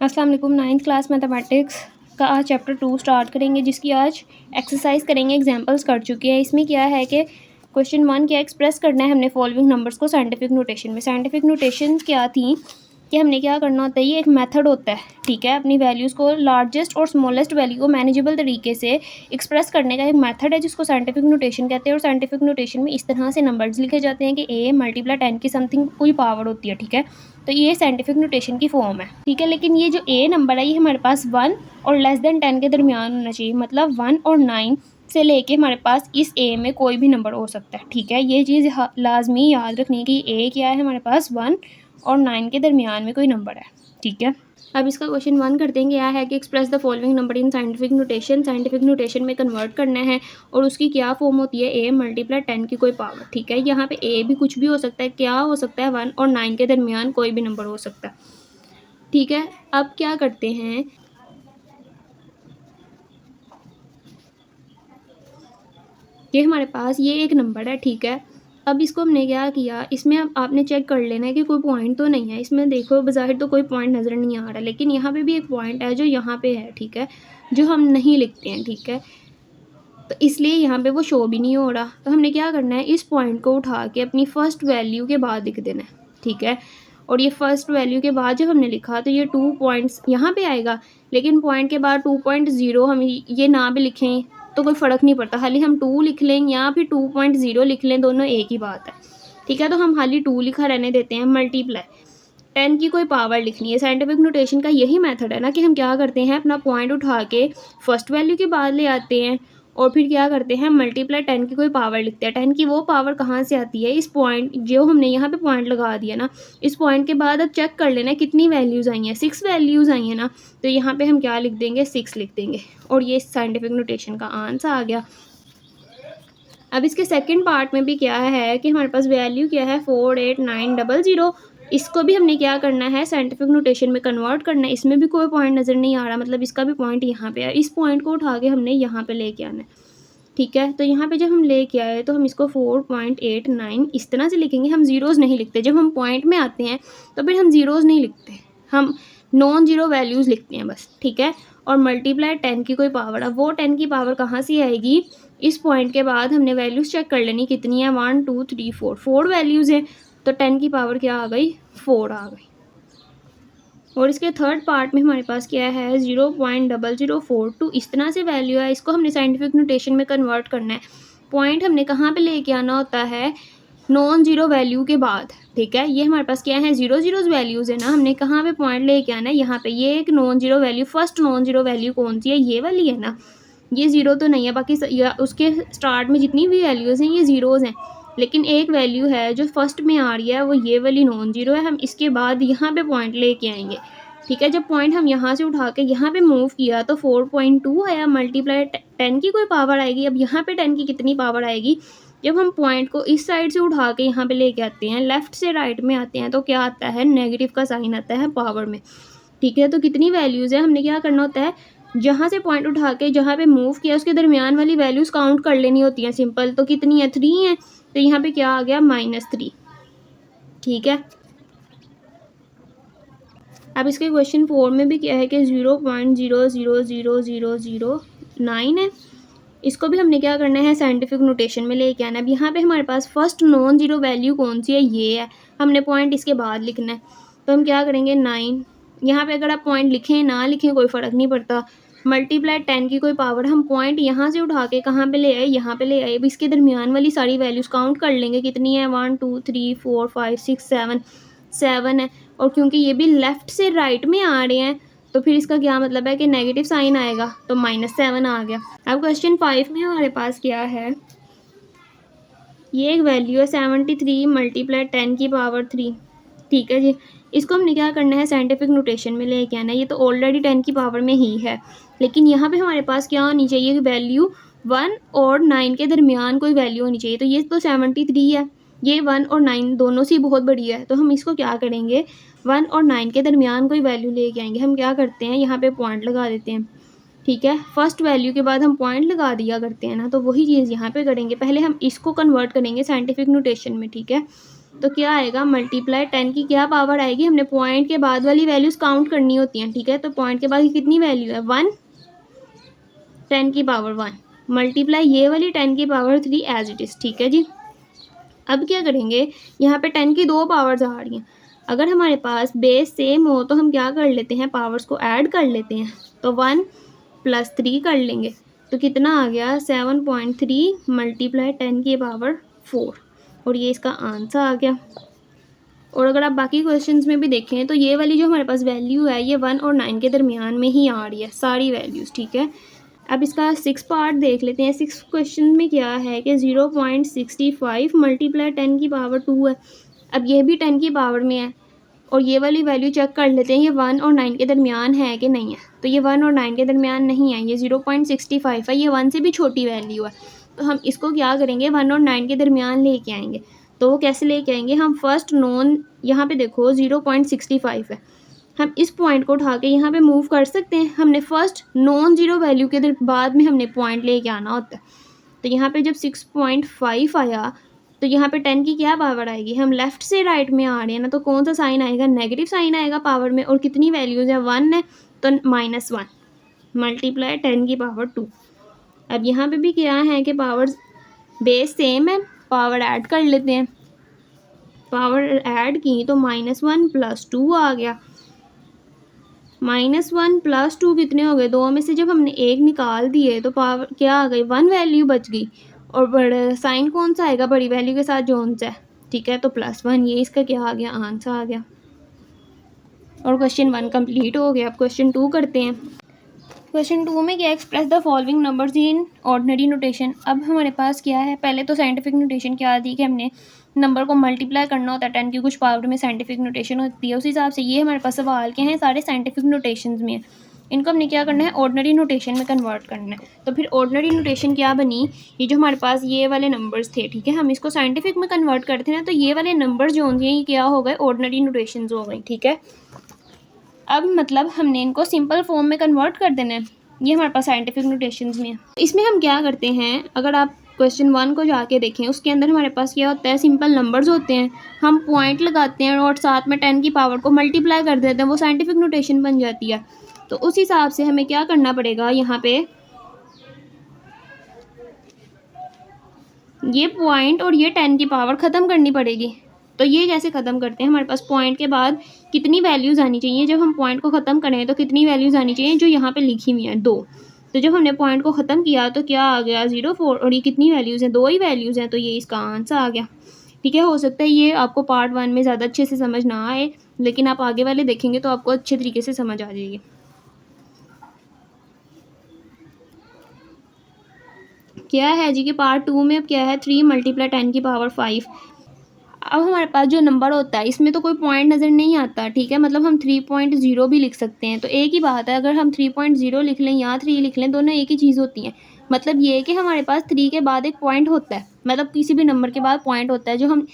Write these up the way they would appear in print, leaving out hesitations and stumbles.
अस्सलाम वालेकुम। 9th class mathematics का आज चैप्टर 2 स्टार्ट करेंगे, जिसकी आज एक्सरसाइज करेंगे। एग्जांपल्स कर चुके हैं। इसमें क्या है कि क्वेश्चन 1 क्या एक्सप्रेस करना है हमने फॉलोइंग नंबर्स को साइंटिफिक नोटेशन में। साइंटिफिक नोटेशन क्या थी कि हमने क्या करना होता है, ये एक मेथड होता है, ठीक है। अपनी वैल्यूज़ को लार्जेस्ट और स्मॉलेस्ट वैल्यू को मैनेजेबल तरीके से एक्सप्रेस करने का एक मेथड है, जिसको साइंटिफिक नोटेशन कहते हैं। और साइंटिफिक नोटेशन में इस तरह से नंबर्स लिखे जाते हैं कि a मल्टीप्लाई 10 की समथिंग कोई पावर होती है, ठीक है। तो ये साइंटिफिक नोटेशन की फॉर्म है, ठीक है। लेकिन ये जो a नंबर है, ये हमारे पास 1 और लेस देन 10 के दरमियान होना चाहिए। मतलब 1 और 9 से लेके हमारे पास इस a में कोई भी नंबर हो सकता है, ठीक है। ये चीज़ लाजमी याद रखनी है कि a क्या है, हमारे पास 1 और 9 के दरमियान में कोई नंबर है, ठीक है। अब इसका क्वेश्चन 1 करते हैं। क्या है कि express the following number in scientific notation. Scientific notation में कन्वर्ट करना है और उसकी क्या फॉर्म होती है, a मल्टीप्लाई 10 की कोई पावर, ठीक है। यहाँ पे a भी कुछ भी हो सकता है, क्या हो सकता है, 1 और 9 के दरमियान कोई भी नंबर हो सकता है, ठीक है। अब क्या करते हैं, ये हमारे पास ये एक नंबर है, ठीक है। अब इसको हमने क्या किया, इसमें अब आपने चेक कर लेना है कि कोई पॉइंट तो नहीं है इसमें। देखो बज़ाहिर तो कोई पॉइंट नज़र नहीं आ रहा, लेकिन यहाँ पे भी एक पॉइंट है जो यहाँ पे है, ठीक है, जो हम नहीं लिखते हैं, ठीक है। तो इसलिए यहाँ पे वो शो भी नहीं हो रहा। तो हमने क्या करना है, इस पॉइंट को उठा के अपनी फ़र्स्ट वैल्यू के बाद लिख देना है, ठीक है। और ये फर्स्ट वैल्यू के बाद जब हमने लिखा तो ये 2 पॉइंट्स यहाँ पे आएगा, लेकिन पॉइंट के बाद 2.0 हम ये ना भी लिखें तो कोई फ़र्क नहीं पड़ता। खाली हम 2 लिख लें या फिर 2.0 लिख लें, दोनों एक ही बात है, ठीक है। तो हम खाली 2 लिखा रहने देते हैं। मल्टीप्लाई 10 की कोई पावर लिखनी है। साइंटिफिक नोटेशन का यही मेथड है ना कि हम क्या करते हैं, अपना पॉइंट उठा के फर्स्ट वैल्यू के बाद ले आते हैं और फिर क्या करते हैं, मल्टीप्लाई 10 की कोई पावर लिखते हैं। 10 की वो पावर कहाँ से आती है, इस पॉइंट जो हमने यहाँ पे पॉइंट लगा दिया ना, इस पॉइंट के बाद अब चेक कर लेना कितनी वैल्यूज़ आई हैं। 6 वैल्यूज़ आई हैं ना, तो यहाँ पे हम क्या लिख देंगे, 6 लिख देंगे। और ये साइंटिफिक नोटेशन का आंसर आ गया। अब इसके सेकंड पार्ट में भी क्या है कि हमारे पास वैल्यू क्या है, 48900। इसको भी हमने क्या करना है, साइंटिफिक नोटेशन में कन्वर्ट करना है। इसमें भी कोई पॉइंट नज़र नहीं आ रहा, मतलब इसका भी पॉइंट यहाँ पे है। इस पॉइंट को उठा के हमने यहाँ पे लेके आना है, ठीक है। तो यहाँ पे जब हम लेके आए तो हम इसको 4.89 इस तरह से लिखेंगे। हम ज़ीरोज़ नहीं लिखते, जब हम पॉइंट में आते हैं तो फिर हम ज़ीरोज़ नहीं लिखते, हम नॉन ज़ीरो वैल्यूज़ लिखते हैं बस, ठीक है। और मल्टीप्लाई 10 की कोई पावर, अब वो 10 की पावर कहाँ से आएगी, इस पॉइंट के बाद हमने वैल्यूज़ चेक कर लेनी कितनी है, 1 2 3 4 वैल्यूज़ है। तो 10 की पावर क्या आ गई, 4 आ गई। और इसके थर्ड पार्ट में हमारे पास क्या है, 0.0042 इस तरह से वैल्यू है। इसको हमने साइंटिफिक नोटेशन में कन्वर्ट करना है। पॉइंट हमने कहाँ पे लेके आना होता है, नॉन ज़ीरो वैल्यू के बाद, ठीक है। ये हमारे पास क्या है, ज़ीरो वैल्यूज़ है ना, हमने कहाँ पे पॉइंट लेके आना है, यहाँ पे। ये एक non zero value, first non zero value कौन सी है, ये वाली है ना। ये ज़ीरो तो नहीं है, बाकी उसके स्टार्ट में जितनी भी वैल्यूज़ हैं ये ज़ीरोज़ हैं, लेकिन एक वैल्यू है जो फर्स्ट में आ रही है, वो ये वाली नॉन ज़ीरो है। हम इसके बाद यहाँ पे पॉइंट लेके आएंगे, ठीक है। जब पॉइंट हम यहाँ से उठा के यहाँ पे मूव किया तो 4.2 आया, मल्टीप्लाई 10 की कोई पावर आएगी। अब यहाँ पे 10 की कितनी पावर आएगी, जब हम पॉइंट को इस साइड से उठा के यहाँ पे लेके आते हैं, लेफ़्ट से राइट में आते हैं, तो क्या आता है, नेगेटिव का साइन आता है पावर में, ठीक है। तो कितनी वैल्यूज़ है, हमने क्या करना होता है, जहाँ से पॉइंट उठा के जहाँ पे मूव किया उसके दरमियान वाली वैल्यूज़ काउंट कर लेनी होती हैं, सिंपल। तो कितनी है, 3 है, तो यहाँ पे क्या आ गया, -3, ठीक है। अब इसके क्वेश्चन 4 में भी क्या है कि 0.000009 है। इसको भी हमने क्या करना है, साइंटिफिक नोटेशन में लेके आना है। अब यहाँ पे हमारे पास फर्स्ट नॉन ज़ीरो वैल्यू कौन सी है, ये है। हमने पॉइंट इसके बाद लिखना है, तो हम क्या करेंगे, 9। यहाँ पे अगर आप पॉइंट लिखें ना लिखें कोई फ़र्क नहीं पड़ता। मल्टीप्लाई 10 की कोई पावर, हम पॉइंट यहाँ से उठा के कहाँ पे ले आए, यहाँ पे ले आए। अब इसके दरमियान वाली सारी वैल्यूज़ काउंट कर लेंगे, कितनी है, 1 2 3 4 5 6 7 है। और क्योंकि ये भी लेफ़्ट से राइट में आ रहे हैं, तो फिर इसका क्या मतलब है कि नेगेटिव साइन आएगा, तो -7 आ गया। अब क्वेश्चन 5 में हमारे पास क्या है, ये एक वैल्यू है 73 मल्टीप्लाई 10 की पावर 3, ठीक है जी। इसको हमने क्या करना है, साइंटिफिक नोटेशन में लेके आना है। ये तो ऑलरेडी 10 की पावर में ही है, लेकिन यहाँ पे हमारे पास क्या होनी चाहिए, वैल्यू 1 और 9 के दरमियान कोई वैल्यू होनी चाहिए। तो ये तो 73 है, ये 1 और 9 दोनों से बहुत बड़ी है, तो हम इसको क्या करेंगे, 1 और 9 के दरमियान कोई वैल्यू लेके आएंगे। हम क्या करते हैं, यहाँ पे पॉइंट लगा देते हैं, ठीक है। फर्स्ट वैल्यू के बाद हम पॉइंट लगा दिया करते हैं ना, तो वही चीज़ यहाँ पे करेंगे। पहले हम इसको कन्वर्ट करेंगे साइंटिफिक नोटेशन में, ठीक है। तो क्या आएगा मल्टीप्लाई 10 की क्या पावर आएगी, हमने पॉइंट के बाद वाली वैल्यूज़ काउंट करनी होती हैं, ठीक है। तो पॉइंट के बाद की कितनी वैल्यू है 1, 10 की पावर 1 मल्टीप्लाई ये वाली 10 की पावर 3 एज इट इज़, ठीक है जी। अब क्या करेंगे, यहाँ पे 10 की दो पावर्स आ रही हैं, अगर हमारे पास बेस सेम हो तो हम क्या कर लेते हैं, पावर्स को ऐड कर लेते हैं। तो 1 + 3 कर लेंगे तो कितना आ गया 7.3 मल्टीप्लाई 10 की पावर 4, और ये इसका आंसर आ गया। और अगर आप बाकी क्वेश्चंस में भी देखें तो ये वाली जो हमारे पास वैल्यू है ये 1 और 9 के दरमियान में ही आ रही है सारी वैल्यूज़, ठीक है। अब इसका 6 पार्ट देख लेते हैं। 6 क्वेश्चन में क्या है कि 0.65 मल्टीप्लाई 10 की पावर 2 है। अब ये भी 10 की पावर में है, और ये वाली वैल्यू चेक कर लेते हैं ये 1 और 9 के दरमियान है कि नहीं है। तो ये 1 और 9 के दरमियान नहीं है, ये 0.65 है, ये 1 से भी छोटी वैल्यू है। तो हम इसको क्या करेंगे, 1 और 9 के दरमियान लेके आएंगे। तो वो कैसे लेके आएंगे, हम फर्स्ट नॉन, यहाँ पे देखो 0.65 है, हम इस पॉइंट को उठा के यहाँ पे मूव कर सकते हैं। हमने फर्स्ट नॉन ज़ीरो वैल्यू के बाद में हमने पॉइंट लेके आना होता है। तो यहाँ पे जब 6.5 आया तो यहाँ पे 10 की क्या पावर आएगी, हम लेफ़्ट से राइट में आ रहे हैं ना, तो कौन सा साइन आएगा, नेगेटिव साइन आएगा पावर में। और कितनी वैल्यूज़ है 1 है, तो -1 मल्टीप्लाई 10 की पावर 2। अब यहाँ पे भी क्या है कि पावर बेस सेम है, पावर ऐड कर लेते हैं। पावर ऐड की तो -1 + 2 आ गया। -1 + 2 कितने हो गए, दो में से जब हमने एक निकाल दिए तो पावर क्या आ गई, 1 वैल्यू बच गई। और बड़ा साइन कौन सा आएगा, बड़ी वैल्यू के साथ जोन सा है, ठीक है। तो +1, ये इसका क्या आ गया, आंसर आ गया। और क्वेश्चन 1 कंप्लीट हो गया। अब क्वेश्चन 2 करते हैं। क्वेश्चन 2 में क्या, express the following numbers in ordinary notation. अब हमारे पास क्या है, पहले तो साइंटिफिक नोटेशन क्या थी कि हमने नंबर को मल्टीप्लाई करना होता है, 10 की कुछ पावर में साइंटिफिक नोटेशन होती है। उस हिसाब से ये हमारे पास सवाल के हैं सारे साइंटिफिक नोटेशंस में है, इनको हमने क्या करना है, ऑर्डिनरी नोटेशन में कन्वर्ट करना है। तो फिर ऑर्डिनरी नोटेशन क्या बनी, ये जो हमारे पास ये वाले नंबर्स थे, ठीक है, हम इसको साइंटिफिक में कन्वर्ट करते हैं, तो ये वाले नंबर जो होंगे ये क्या हो गए, ऑर्डिनरी नोटेशन हो गई, ठीक है। अब मतलब हमने इनको सिंपल फॉर्म में कन्वर्ट कर देना है, ये हमारे पास साइंटिफिक नोटेशंस में है। इसमें हम क्या करते हैं, अगर आप क्वेश्चन 1 को जाके देखें, उसके अंदर हमारे पास क्या होता है, सिंपल नंबर्स होते हैं, हम पॉइंट लगाते हैं और साथ में 10 की पावर को मल्टीप्लाई कर देते हैं, वो साइंटिफिक नोटेशन बन जाती है। तो उस हिसाब से हमें क्या करना पड़ेगा, यहाँ पे ये पॉइंट और ये 10 की पावर ख़त्म करनी पड़ेगी। तो ये कैसे ख़त्म करते हैं, हमारे पास पॉइंट के बाद कितनी वैल्यूज़ आनी चाहिए, जब हम पॉइंट को ख़त्म करें तो कितनी वैल्यूज़ आनी चाहिए, जो यहाँ पे लिखी हुई हैं 2। तो जब हमने पॉइंट को ख़त्म किया तो क्या आ गया 0.4, और ये कितनी वैल्यूज़ हैं, 2 ही वैल्यूज़ हैं, तो ये इसका आंसर आ गया, ठीक है। हो सकता है ये आपको पार्ट 1 में ज़्यादा अच्छे से समझ ना आए, लेकिन आप आगे वाले देखेंगे तो आपको अच्छे तरीके से समझ आ जाएगी। क्या है जी कि पार्ट 2 में अब क्या है, 3 मल्टीप्लाई 10 की पावर 5। अब हमारे पास जो नंबर होता है इसमें तो कोई पॉइंट नज़र नहीं आता, ठीक है, मतलब हम 3.0 भी लिख सकते हैं। तो एक ही बात है, अगर हम 3.0 लिख लें या 3 लिख लें, दोनों एक ही चीज़ होती हैं। मतलब ये कि हमारे पास 3 के बाद एक पॉइंट होता है, मतलब किसी भी नंबर के बाद पॉइंट होता है, जो हम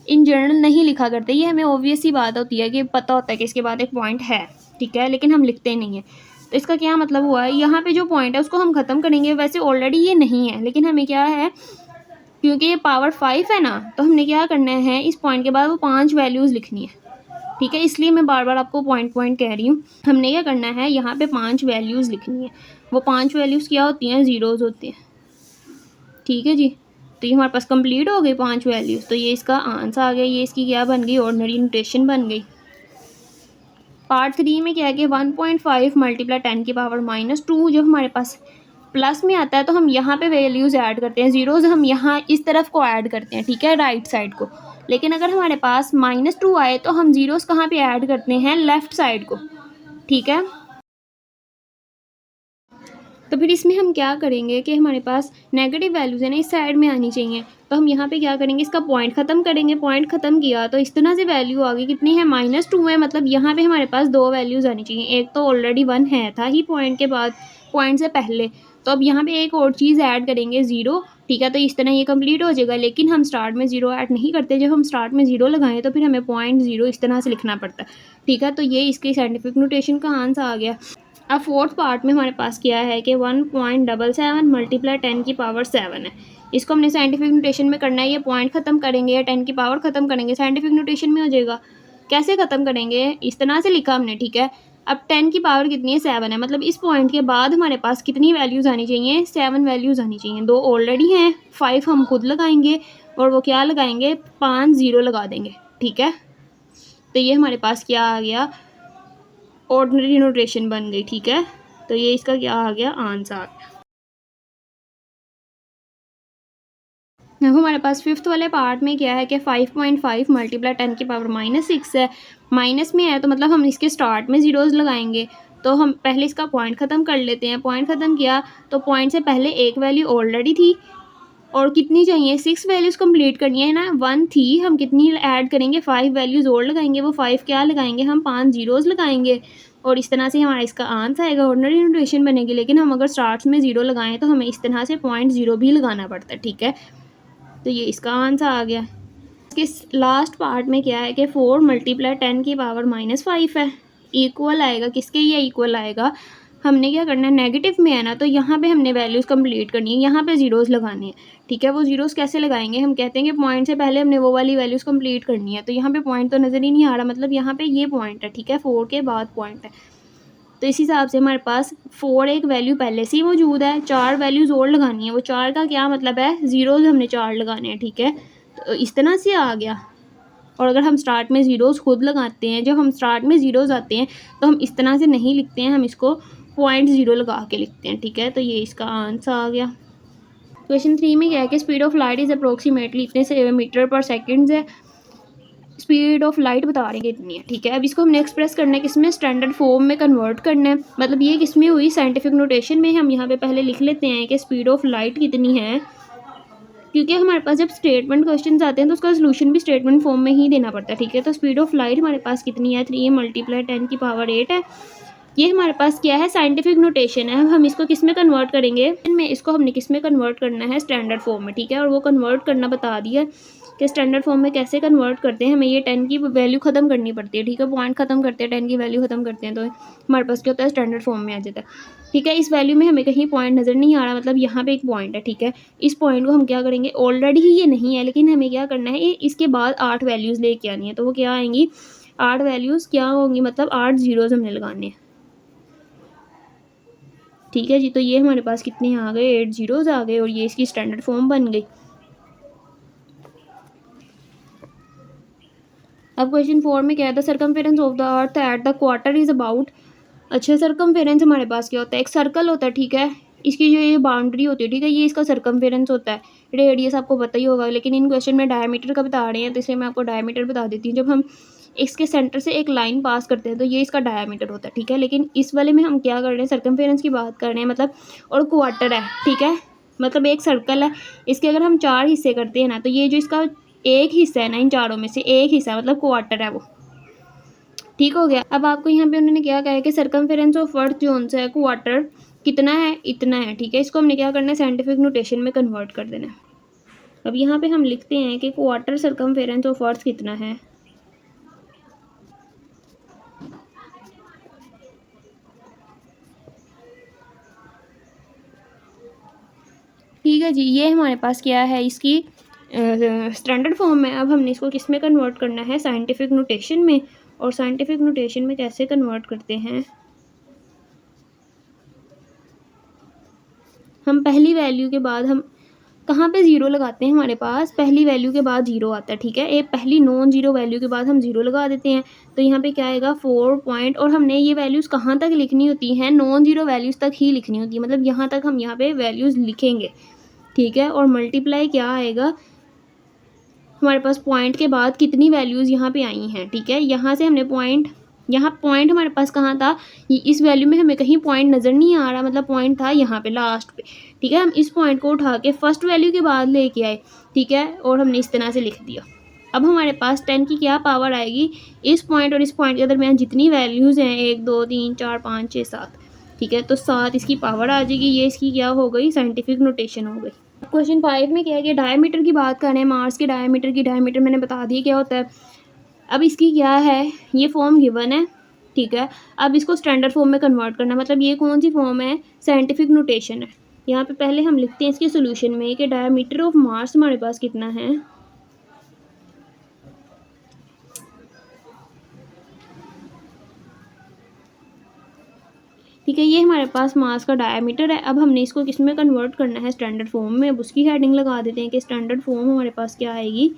इन जनरल नहीं लिखा करते। ये हमें ऑब्वियस ही बात होती है कि पता होता है कि इसके बाद एक पॉइंट है, ठीक है, लेकिन हम लिखते नहीं हैं। तो इसका क्या मतलब हुआ है, यहाँ पे जो पॉइंट है उसको हम ख़त्म करेंगे। वैसे ऑलरेडी ये नहीं है, लेकिन हमें क्या है, क्योंकि ये पावर 5 है ना, तो हमने क्या करना है, इस पॉइंट के बाद वो 5 वैल्यूज़ लिखनी है, ठीक है। इसलिए मैं बार बार आपको पॉइंट कह रही हूँ। हमने क्या करना है, यहाँ पे 5 वैल्यूज़ लिखनी है। वो 5 वैल्यूज़ क्या होती हैं, ज़ीरोज़ होते हैं, ठीक है जी। तो ये हमारे पास कंप्लीट हो गई 5 वैल्यूज़, तो ये इसका आंसर आ गया, ये इसकी क्या बन गई, ऑर्डिनरी नोटेशन बन गई। पार्ट 3 में क्या है कि 1.5 मल्टीप्लाई 10 की पावर -2, जो हमारे पास प्लस में आता है तो हम यहाँ पे वैल्यूज़ ऐड करते हैं, ज़ीरोज़ हम यहाँ इस तरफ को ऐड करते हैं, ठीक है, राइट साइड को। लेकिन अगर हमारे पास -2 आए तो हम ज़ीरोज़ कहाँ पे ऐड करते हैं, लेफ़्ट साइड को, ठीक है। तो फिर इसमें हम क्या करेंगे कि हमारे पास नेगेटिव वैल्यूज़ है ना, इस साइड में आनी चाहिए। तो हम यहाँ पे क्या करेंगे, इसका पॉइंट ख़त्म करेंगे। पॉइंट ख़त्म किया तो इस तरह से वैल्यू आ गई, कितनी है, -2 है। मतलब यहाँ पे हमारे पास 2 वैल्यूज़ आनी चाहिए। एक तो ऑलरेडी 1 है, था ही पॉइंट के बाद, पॉइंट से पहले। तो अब यहाँ पे एक और चीज़ ऐड करेंगे, 0, ठीक है। तो इस तरह ये कंप्लीट हो जाएगा। लेकिन हम स्टार्ट में 0 ऐड नहीं करते। जब हम स्टार्ट में 0 लगाएं तो फिर हमें .0 इस तरह से लिखना पड़ता है, ठीक है। तो ये इसके साइंटिफिक नोटेशन का आंसर आ गया। अब फोर्थ पार्ट में हमारे पास क्या है कि 1.77 मल्टीप्लाई 10 की पावर 7 है। इसको हमने साइंटिफिक नोटेशन में करना है, ये पॉइंट ख़त्म करेंगे या 10 की पावर ख़त्म करेंगे साइंटिफिक नोटेशन में हो जाएगा। कैसे ख़त्म करेंगे, इस तरह से लिखा हमने, ठीक है। अब 10 की पावर कितनी है, 7 है, मतलब इस पॉइंट के बाद हमारे पास कितनी वैल्यूज़ आनी चाहिए, 7 वैल्यूज़ आनी चाहिए। 2 ऑलरेडी हैं, 5 हम खुद लगाएंगे और वो क्या लगाएंगे, 5 0 लगा देंगे, ठीक है। तो ये हमारे पास क्या आ गया, ऑर्डिनरी नोटेशन बन गई, ठीक है। तो ये इसका क्या आ गया, आंसर आ गया। अब हमारे पास फिफ्थ वाले पार्ट में क्या है कि 5.5 मल्टीप्लाई 10 की पावर -6 है, माइनस में है तो मतलब हम इसके स्टार्ट में ज़ीरोज़ लगाएंगे। तो हम पहले इसका पॉइंट ख़त्म कर लेते हैं। पॉइंट ख़त्म किया तो पॉइंट से पहले एक वैल्यू ऑलरेडी थी और कितनी चाहिए, 6 वैल्यूज़ कंप्लीट करनी है ना, 1 थी, हम कितनी ऐड करेंगे, 5 वैल्यूज़ और लगाएंगे। वो 5 क्या लगाएंगे, हम 5 ज़ीरोज़ लगाएंगे और इस तरह से हमारा इसका आंसर आएगा, ऑर्डिनरी नोटेशन बनेगी। लेकिन हम अगर स्टार्ट में 0 लगाएं तो हमें इस तरह से 0.0 भी लगाना पड़ता है, ठीक है। तो ये इसका आंसर आ गया। इसके लास्ट पार्ट में क्या है कि 4 मल्टीप्लाई 10 की पावर -5 है, इक्वल आएगा किसके, ये इक्वल आएगा। हमने क्या करना है, नेगेटिव में है ना, तो यहाँ पे हमने वैल्यूज़ कंप्लीट करनी है, यहाँ पे ज़ीरोज़ लगाने हैं, ठीक है। वो ज़ीरोज़ कैसे लगाएंगे, हम कहते हैं कि पॉइंट से पहले हमने वो वाली वैल्यूज़ कंप्लीट करनी है। तो यहाँ पे पॉइंट तो नज़र ही नहीं आ रहा, मतलब यहाँ पे ये पॉइंट है, ठीक है, 4 के बाद पॉइंट है। तो इस हिसाब से हमारे पास 4 एक वैल्यू पहले से ही मौजूद है, 4 वैल्यूज़ और लगानी है। वो 4 का क्या मतलब है, ज़ीरोज़ हमने 4 लगाने हैं, ठीक है। तो इस तरह से आ गया। और अगर हम स्टार्ट में ज़ीरोज़ खुद लगाते हैं, जब हम स्टार्ट में ज़ीरोज़ आते हैं तो हम इस तरह से नहीं लिखते हैं, हम इसको 0.0 लगा के लिखते हैं, ठीक है। तो ये इसका आंसर आ गया। क्वेश्चन 3 में क्या है कि speed of light is approximately इतने से मीटर पर सेकेंड है। स्पीड ऑफ लाइट बता रही है इतनी है, ठीक है। अब इसको हमने एक्सप्रेस करना है किसमें, स्टैंडर्ड फॉर्म में कन्वर्ट करना है। मतलब ये किसमें हुई, साइंटिफिक नोटेशन में। हम यहाँ पे पहले लिख लेते हैं कि स्पीड ऑफ लाइट कितनी है, क्योंकि हमारे पास जब स्टेटमेंट क्वेश्चन आते हैं तो उसका सोल्यूशन भी स्टेटमेंट फॉर्म में ही देना पड़ता है, ठीक है। तो स्पीड ऑफ लाइट हमारे पास कितनी है, 3 मल्टीप्लाई 10 की पावर 8 है। ये हमारे पास क्या है, साइंटिफिक नोटेशन है। हम इसको किस में कन्वर्ट करेंगे, में इसको हमने किस में कन्वर्ट करना है, स्टैंडर्ड फॉर्म में, ठीक है। और वो कन्वर्ट करना बता दिया कि स्टैंडर्ड फॉर्म में कैसे कन्वर्ट करते हैं। हमें ये 10 की वैल्यू ख़त्म करनी पड़ती है, ठीक है। पॉइंट ख़त्म करते हैं, 10 की वैल्यू ख़त्म करते हैं तो हमारे पास क्या होता है, स्टैंडर्ड फॉर्म में आ जाता है, ठीक है। इस वैल्यू में हमें कहीं पॉइंट नज़र नहीं आ रहा, मतलब यहाँ पे एक पॉइंट है, ठीक है। इस पॉइंट को हम क्या करेंगे, ऑलरेडी ही ये नहीं है, लेकिन हमें क्या करना है, ये इसके बाद 8 वैल्यूज़ लेके आनी है। तो वो क्या आएंगी, 8 वैल्यूज़ क्या होंगी, मतलब 8 ज़ीरोज़ हमने लगाने हैं, ठीक है जी। तो ये हमारे पास कितने आ गए, 8 ज़ीरोज़ आ गए और ये इसकी स्टैंडर्ड फॉर्म बन गई। अब क्वेश्चन 4 में क्या है, the circumference of the earth at the quarter is about. अच्छा, सर्कमफेरेंस हमारे पास क्या होता है, एक सर्कल होता है, ठीक है। इसकी जो ये बाउंड्री होती है, ठीक है, ये इसका सर्कमफेरेंस होता है। रेडियस आपको पता ही होगा, लेकिन इन क्वेश्चन में डायमीटर का बता रहे हैं तो इसलिए मैं आपको डायमीटर बता देती हूँ। जब हम इसके सेंटर से एक लाइन पास करते हैं तो ये इसका डायमीटर होता है, ठीक है। लेकिन इस वाले में हम क्या कर रहे हैं, सर्कमफेरेंस की बात कर रहे हैं, मतलब और क्वार्टर है, ठीक है। मतलब एक सर्कल है, इसके अगर हम 4 हिस्से करते हैं ना, तो ये जो इसका एक हिस्सा है ना, इन चारों में से एक हिस्सा मतलब क्वार्टर है वो, ठीक हो गया। अब आपको यहाँ पे उन्होंने क्या कहा है कि सर्कमफेरेंस ऑफ अर्थ जो है क्वार्टर कितना है, इतना है, ठीक है। इसको हमने क्या करना है, साइंटिफिक नोटेशन में कन्वर्ट कर देना है। अब यहाँ पे हम लिखते हैं कि क्वार्टर सर्कमफेरेंस ऑफ अर्थ कितना है, ठीक है जी। ये हमारे पास क्या है, इसकी स्टैंडर्ड फॉर्म में। अब हमने इसको किस में कन्वर्ट करना है, साइंटिफिक नोटेशन में। और साइंटिफिक नोटेशन में कैसे कन्वर्ट करते हैं, हम पहली वैल्यू के बाद हम कहाँ पे ज़ीरो लगाते हैं, हमारे पास पहली वैल्यू के बाद ज़ीरो आता है, ठीक है। एक पहली नॉन ज़ीरो वैल्यू के बाद हम ज़ीरो लगा देते हैं। तो यहाँ पे क्या आएगा, 4 पॉइंट, और हमने ये वैल्यूज़ कहाँ तक लिखनी होती हैं, नॉन ज़ीरो वैल्यूज़ तक ही लिखनी होती है, मतलब यहाँ तक हम यहाँ पे वैल्यूज़ लिखेंगे, ठीक है। और मल्टीप्लाई क्या आएगा, हमारे पास पॉइंट के बाद कितनी वैल्यूज़ यहाँ पे आई हैं, ठीक है। यहाँ से हमने पॉइंट, यहाँ पॉइंट हमारे पास कहाँ था, इस वैल्यू में हमें कहीं पॉइंट नज़र नहीं आ रहा, मतलब पॉइंट था यहाँ पे लास्ट पे, ठीक है। हम इस पॉइंट को उठा के फर्स्ट वैल्यू के बाद लेके आए, ठीक है, और हमने इस तरह से लिख दिया। अब हमारे पास 10 की क्या पावर आएगी, इस पॉइंट और इस पॉइंट के दरमियान जितनी वैल्यूज़ हैं, 1 2 3 4 5 6 7, ठीक है। तो 7 इसकी पावर आ जाएगी। ये इसकी क्या हो गई, साइंटिफिक नोटेशन हो गई। क्वेश्चन 5 में क्या है कि डायमीटर की बात कर रहे हैं, मार्स के डायमीटर की। डायमीटर मैंने बता दी क्या होता है। अब इसकी क्या है, ये फॉर्म गिवन है, ठीक है। अब इसको स्टैंडर्ड फॉर्म में कन्वर्ट करना, मतलब ये कौन सी फॉर्म है, साइंटिफिक नोटेशन है, यहाँ पे पहले हम लिखते हैं इसके सोल्यूशन में कि डायमीटर ऑफ मार्स हमारे पास कितना है। ठीक है, ये हमारे पास मास का डायमीटर है। अब हमने इसको किस में कन्वर्ट करना है, स्टैंडर्ड फॉर्म में। अब उसकी हेडिंग लगा देते हैं कि स्टैंडर्ड फॉर्म हमारे पास क्या आएगी।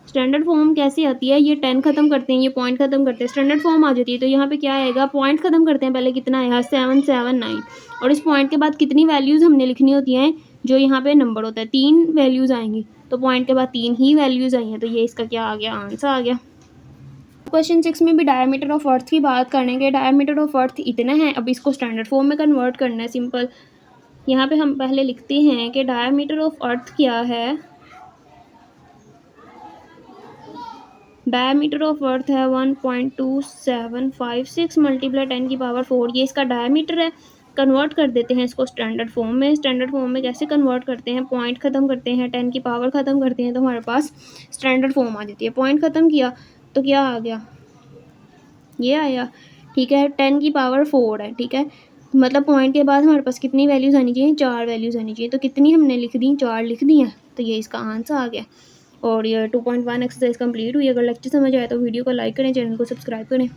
स्टैंडर्ड फॉर्म कैसे आती है, ये 10 ख़त्म करते हैं, ये पॉइंट ख़त्म करते हैं, स्टैंडर्ड फॉर्म आ जाती है। तो यहाँ पे क्या आएगा, पॉइंट ख़त्म करते हैं पहले, कितना आया 779। और इस पॉइंट के बाद कितनी वैल्यूज़ हमने लिखनी होती हैं, जो यहाँ पे नंबर होता है 3 वैल्यूज़ आएंगी। तो पॉइंट के बाद 3 ही वैल्यूज़ आई हैं, तो ये इसका क्या आ गया, आंसर आ गया। क्वेश्चन 6 में भी डायमीटर ऑफ अर्थ की बात करेंगे। डायमीटर ऑफ अर्थ इतना है। अब इसको स्टैंडर्ड फॉर्म में कन्वर्ट करना है, सिंपल। यहाँ पे हम पहले लिखते हैं कि डायमीटर ऑफ अर्थ क्या है। डायमीटर ऑफ अर्थ है 1.2756 मल्टीप्लाई 10 की पावर 4, ये इसका डायमीटर है। कन्वर्ट कर देते हैं इसको स्टैंडर्ड फॉर्म में। स्टैंडर्ड फॉर्म में कैसे कन्वर्ट करते हैं, पॉइंट ख़त्म करते हैं, 10 की पावर ख़त्म करते हैं, तो हमारे पास स्टैंडर्ड फॉर्म आ जाती है। पॉइंट ख़त्म किया तो क्या आ गया, ये आया। ठीक है, 10 की पावर 4 है। ठीक है, मतलब पॉइंट के बाद हमारे पास कितनी वैल्यूज़ आनी चाहिए, 4 वैल्यूज़ आनी चाहिए। तो कितनी हमने लिख दी, 4 लिख दी हैं, तो ये इसका आंसर आ गया। और ये 2.1 एक्सरसाइज कंप्लीट हुई। अगर लेक्चर समझ आया तो वीडियो को लाइक करें, चैनल को सब्सक्राइब करें।